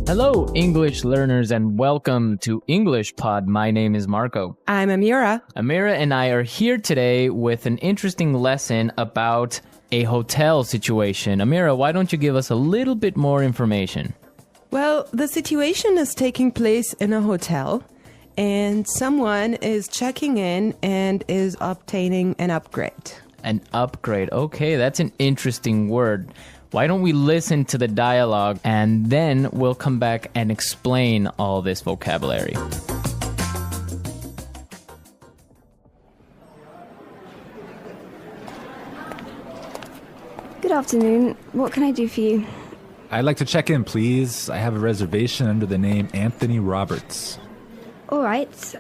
Hello, English learners, and welcome to English Pod. My name is Marco. I'm Amira. Amira and I are here today with an interesting lesson about a hotel situation. Amira, why don't you give us a little bit more information? Well, the situation is taking place in a hotel, and someone is checking in and is obtaining an upgrade. An upgrade. Okay, that's an interesting word. Why don't we listen to the dialogue and then we'll come back and explain all this vocabulary. Good afternoon. What can I do for you? I'd like to check in, please. I have a reservation under the name Anthony Roberts. All right.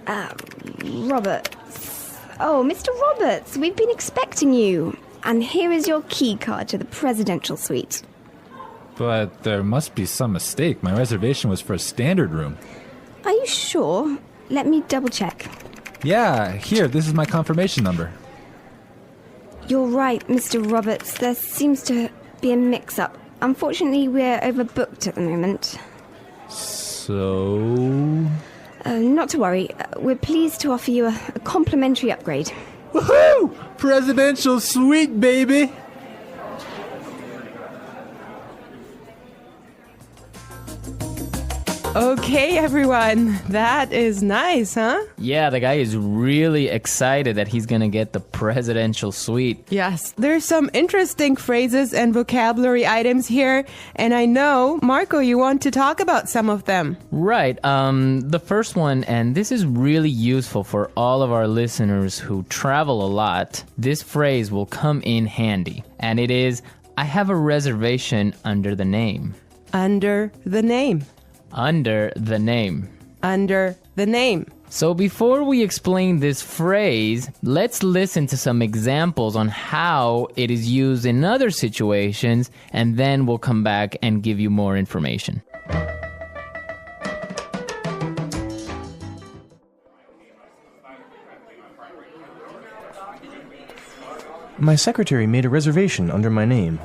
Roberts. Oh, Mr. Roberts, we've been expecting you. And here is your key card to the presidential suite. But there must be some mistake. My reservation was for a standard room. Are you sure? Let me double check. Yeah, here, this is my confirmation number. You're right, Mr. Roberts. There seems to be a mix-up. Unfortunately, we're overbooked at the moment. So... Not to worry. We're pleased to offer you a complimentary upgrade. Woohoo! Presidential suite, baby! Okay, everyone. That is nice, huh? Yeah, the guy is really excited that he's going to get the presidential suite. Yes. There's some interesting phrases and vocabulary items here, and I know, Marco, you want to talk about some of them. Right. The first one, and this is really useful for all of our listeners who travel a lot. This phrase will come in handy, and it is, I have a reservation under the name. Under the name. Under the name. Under the name. So before we explain this phrase, let's listen to some examples on how it is used in other situations, and then we'll come back and give you more information. My secretary made a reservation under my name.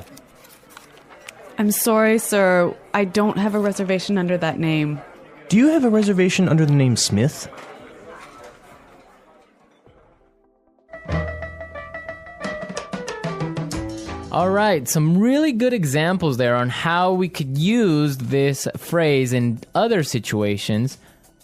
I'm sorry, sir. I don't have a reservation under that name. Do you have a reservation under the name Smith? All right, some really good examples there on how we could use this phrase in other situations.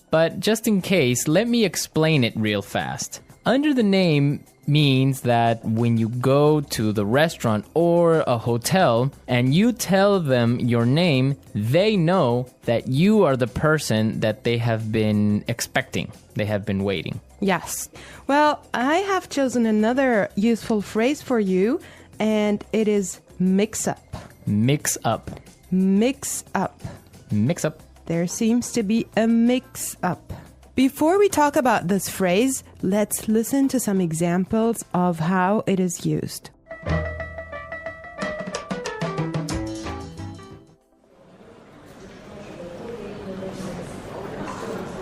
But just in case, let me explain it real fast. Under the name means that when you go to the restaurant or a hotel and you tell them your name, they know that you are the person that they have been expecting. They have been waiting. Yes. Well, I have chosen another useful phrase for you, and it is mix up. Mix up. Mix up. Mix up. There seems to be a mix up. Before we talk about this phrase, let's listen to some examples of how it is used.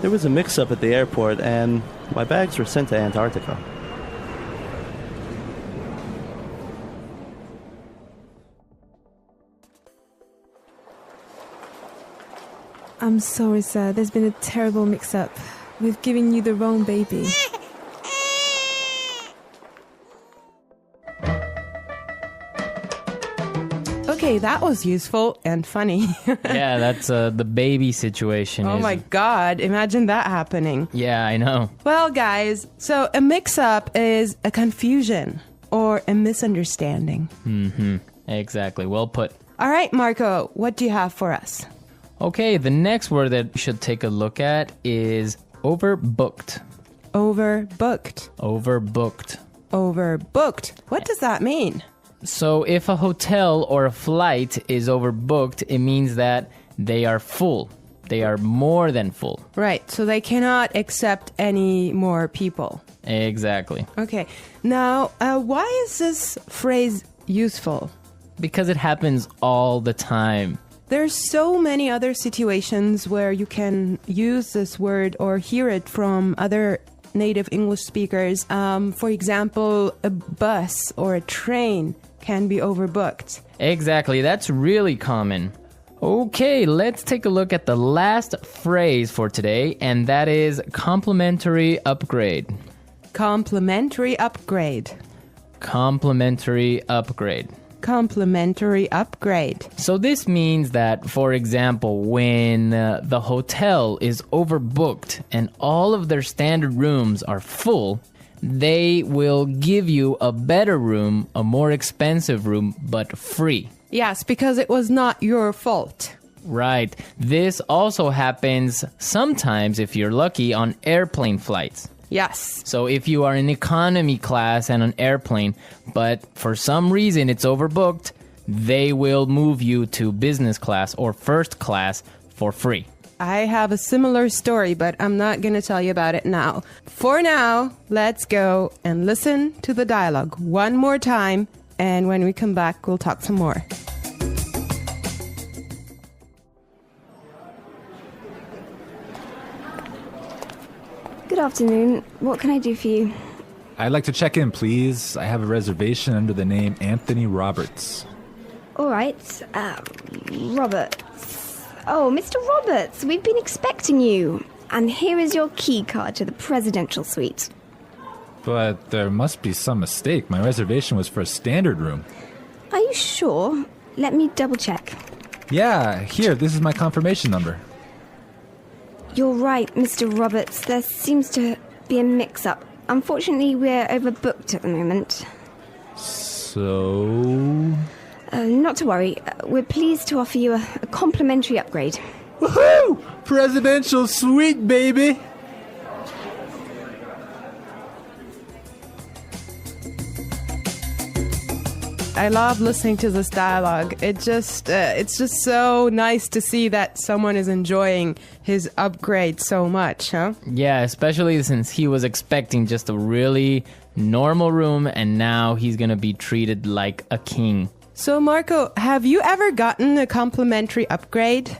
There was a mix-up at the airport and my bags were sent to Antarctica. I'm sorry, sir. There's been a terrible mix-up. We've given you the wrong baby. Okay, that was useful and funny. Yeah, that's the baby situation. Oh my God, imagine that happening. Yeah, I know. Well, guys, so a mix-up is a confusion or a misunderstanding. Mm-hmm. Exactly. Well put. All right, Marco, what do you have for us? Okay, the next word that we should take a look at is overbooked. Overbooked. Overbooked. Overbooked. What does that mean? So if a hotel or a flight is overbooked, it means that they are full. They are more than full. Right, so they cannot accept any more people. Exactly. Okay, now why is this phrase useful? Because it happens all the time. There's so many other situations where you can use this word or hear it from other native English speakers. For example, a bus or a train can be overbooked. Exactly, that's really common. Okay, let's take a look at the last phrase for today, and that is complimentary upgrade. Complimentary upgrade. Complimentary upgrade. Complimentary upgrade. So this means that, for example, when the hotel is overbooked and all of their standard rooms are full, they will give you a better room, a more expensive room, but free. Yes, because it was not your fault. Right. This also happens sometimes, if you're lucky, on airplane flights. Yes. So if you are in economy class and an airplane, but for some reason it's overbooked, they will move you to business class or first class for free. I have a similar story, but I'm not going to tell you about it now. For now, let's go and listen to the dialogue one more time, and when we come back, we'll talk some more. Good afternoon. What can I do for you? I'd like to check in, please. I have a reservation under the name Anthony Roberts. All right. Roberts. Oh, Mr. Roberts, we've been expecting you. And here is your key card to the presidential suite. But there must be some mistake. My reservation was for a standard room. Are you sure? Let me double check. Yeah, here, this is my confirmation number. You're right, Mr. Roberts. There seems to be a mix-up. Unfortunately, we're overbooked at the moment. So... Not to worry. We're pleased to offer you a complimentary upgrade. Woohoo! Presidential suite, baby! I love listening to this dialogue. It's just so nice to see that someone is enjoying his upgrade so much, huh? Yeah, especially since he was expecting just a really normal room and now he's going to be treated like a king. So, Marco, have you ever gotten a complimentary upgrade?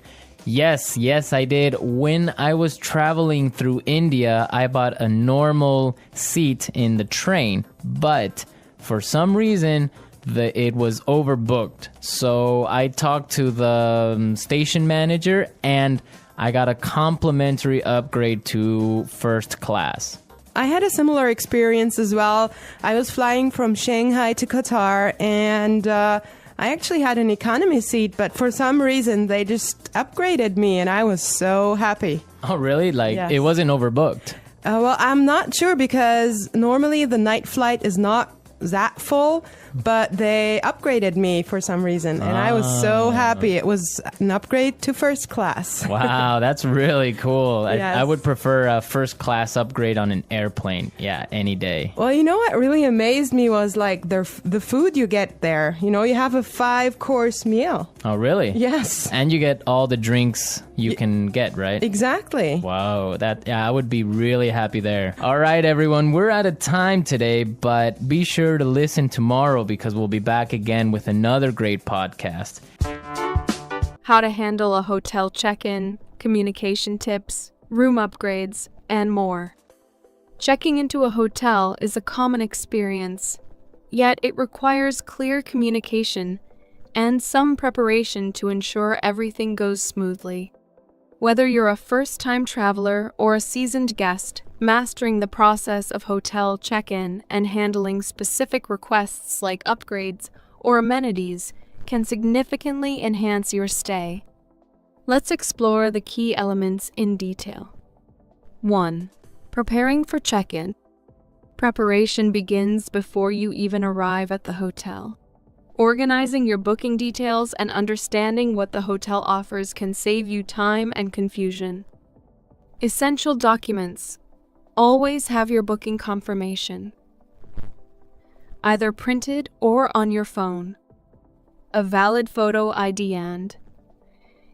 Yes, I did. When I was traveling through India, I bought a normal seat in the train, but for some reason, it was overbooked. So I talked to the station manager and I got a complimentary upgrade to first class. I had a similar experience as well. I was flying from Shanghai to Qatar, and I actually had an economy seat, but for some reason they just upgraded me, and I was so happy. Oh, really? Yes. It wasn't overbooked? Well, I'm not sure because normally the night flight is not that full, but they upgraded me for some reason, and I was so happy. It was an upgrade to first class. Wow, that's really cool. Yes. I would prefer a first class upgrade on an airplane. Yeah, any day. Well, you know what really amazed me was like the food you get there. You know, you have a 5-course meal. Oh, really? Yes. And you get all the drinks you can get, right? Exactly. Wow, I would be really happy there. All right, everyone, we're out of time today, but be sure to listen tomorrow because we'll be back again with another great podcast. How to handle a hotel check-in, communication tips, room upgrades, and more. Checking into a hotel is a common experience, yet it requires clear communication and some preparation to ensure everything goes smoothly. Whether you're a first-time traveler or a seasoned guest, mastering the process of hotel check-in and handling specific requests like upgrades or amenities can significantly enhance your stay. Let's explore the key elements in detail. 1. Preparing for check-in. Preparation begins before you even arrive at the hotel. Organizing your booking details and understanding what the hotel offers can save you time and confusion. Essential documents. Always have your booking confirmation, either printed or on your phone. A valid photo ID and,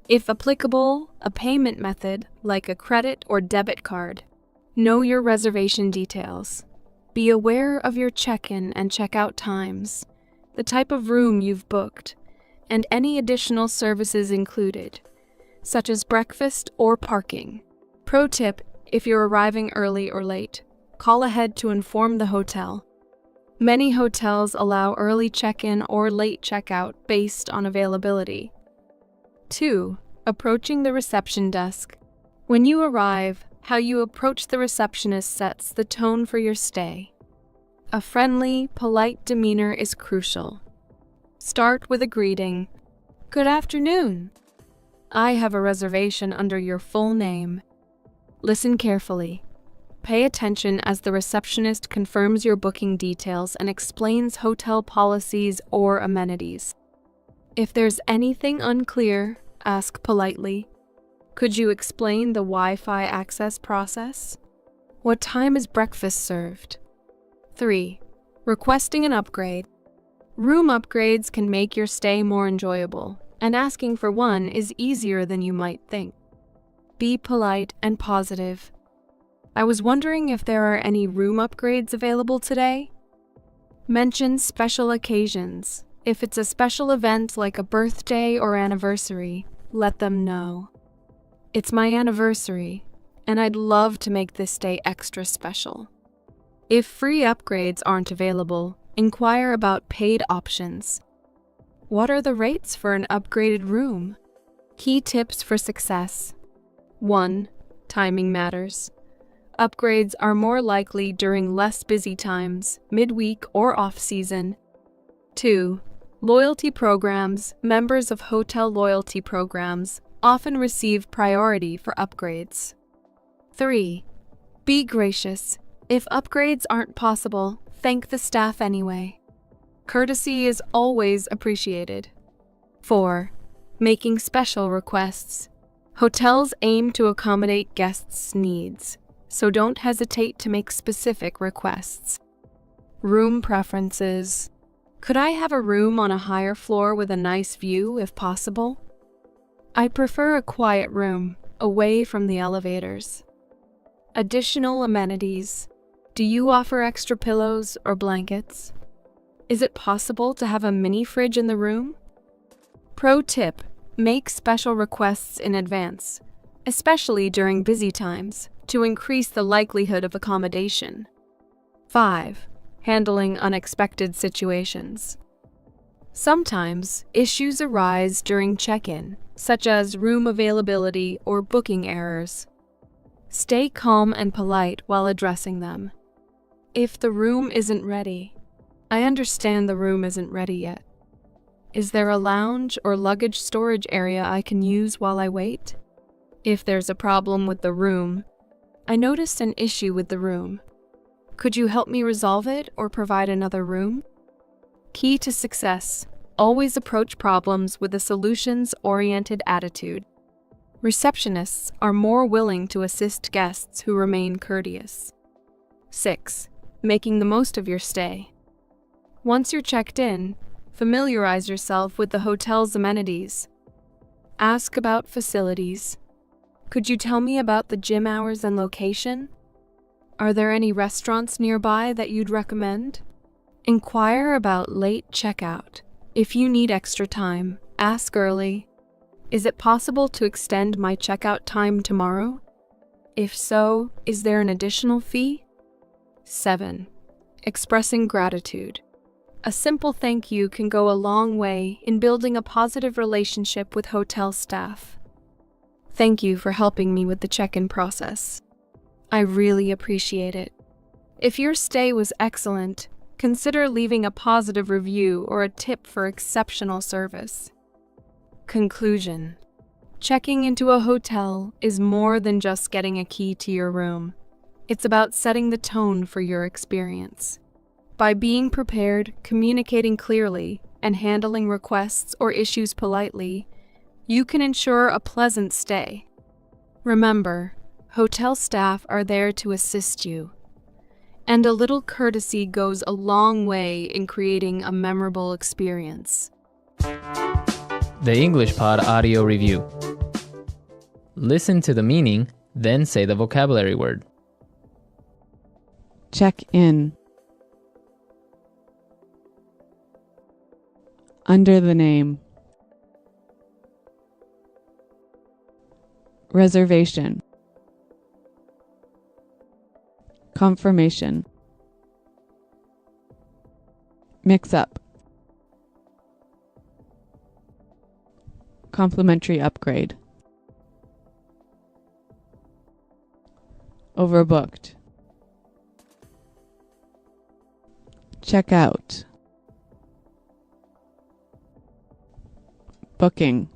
if applicable, a payment method like a credit or debit card. Know your reservation details. Be aware of your check-in and check-out times, the type of room you've booked, and any additional services included, such as breakfast or parking. Pro tip: if you're arriving early or late, call ahead to inform the hotel. Many hotels allow early check-in or late check-out based on availability. 2. Approaching the reception desk. When you arrive, how you approach the receptionist sets the tone for your stay. A friendly, polite demeanor is crucial. Start with a greeting. Good afternoon. I have a reservation under your full name. Listen carefully. Pay attention as the receptionist confirms your booking details and explains hotel policies or amenities. If there's anything unclear, ask politely. Could you explain the Wi-Fi access process? What time is breakfast served? 3. Requesting an upgrade. Room upgrades can make your stay more enjoyable, and asking for one is easier than you might think. Be polite and positive. I was wondering if there are any room upgrades available today? Mention special occasions. If it's a special event like a birthday or anniversary, let them know. It's my anniversary, and I'd love to make this day extra special. If free upgrades aren't available, inquire about paid options. What are the rates for an upgraded room? Key tips for success. 1. Timing matters. Upgrades are more likely during less busy times, midweek or off-season. 2. Loyalty programs. Members of hotel loyalty programs often receive priority for upgrades. 3. Be gracious. If upgrades aren't possible, thank the staff anyway. Courtesy is always appreciated. 4. Making special requests. Hotels aim to accommodate guests' needs, so don't hesitate to make specific requests. Room preferences. Could I have a room on a higher floor with a nice view, if possible? I prefer a quiet room, away from the elevators. Additional amenities. Do you offer extra pillows or blankets? Is it possible to have a mini fridge in the room? Pro tip: make special requests in advance, especially during busy times, to increase the likelihood of accommodation. 5. Handling unexpected situations. Sometimes, issues arise during check-in, such as room availability or booking errors. Stay calm and polite while addressing them. If the room isn't ready, I understand the room isn't ready yet. Is there a lounge or luggage storage area I can use while I wait? If there's a problem with the room, I noticed an issue with the room. Could you help me resolve it or provide another room? Key to success: always approach problems with a solutions-oriented attitude. Receptionists are more willing to assist guests who remain courteous. 6. Making the most of your stay. Once you're checked in, familiarize yourself with the hotel's amenities. Ask about facilities. Could you tell me about the gym hours and location? Are there any restaurants nearby that you'd recommend? Inquire about late checkout. If you need extra time, ask early. Is it possible to extend my checkout time tomorrow? If so, is there an additional fee? 7. Expressing gratitude. A simple thank you can go a long way in building a positive relationship with hotel staff. Thank you for helping me with the check-in process. I really appreciate it. If your stay was excellent, consider leaving a positive review or a tip for exceptional service. Conclusion. Checking into a hotel is more than just getting a key to your room. It's about setting the tone for your experience. By being prepared, communicating clearly, and handling requests or issues politely, you can ensure a pleasant stay. Remember, hotel staff are there to assist you, and a little courtesy goes a long way in creating a memorable experience. The English Pod Audio Review. Listen to the meaning, then say the vocabulary word. Check in. Under the name. Reservation. Confirmation. Mix up. Complimentary upgrade. Overbooked. Check out. Booking.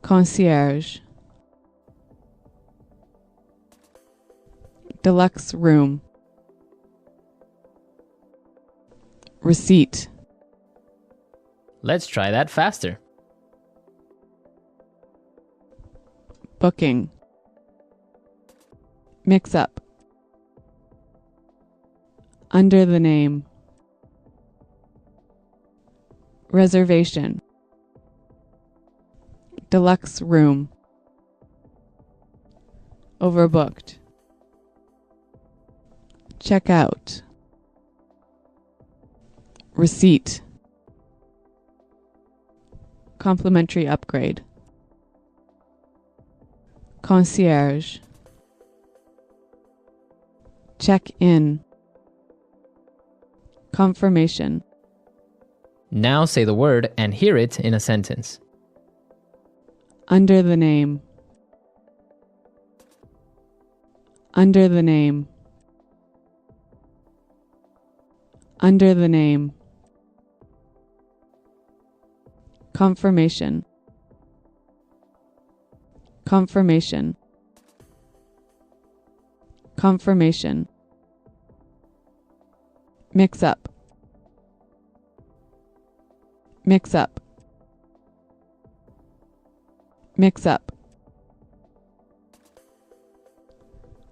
Concierge. Deluxe room. Receipt. Let's try that faster. Booking. Mix up. Under the name. Reservation. Deluxe room. Overbooked. Check out. Receipt. Complimentary upgrade. Concierge. Check in. Confirmation. Now say the word and hear it in a sentence. Under the name. Under the name. Under the name. Confirmation. Confirmation. Confirmation. Mix up. Mix up. Mix up.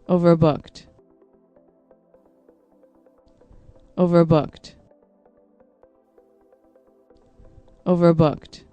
Overbooked. Overbooked. Overbooked.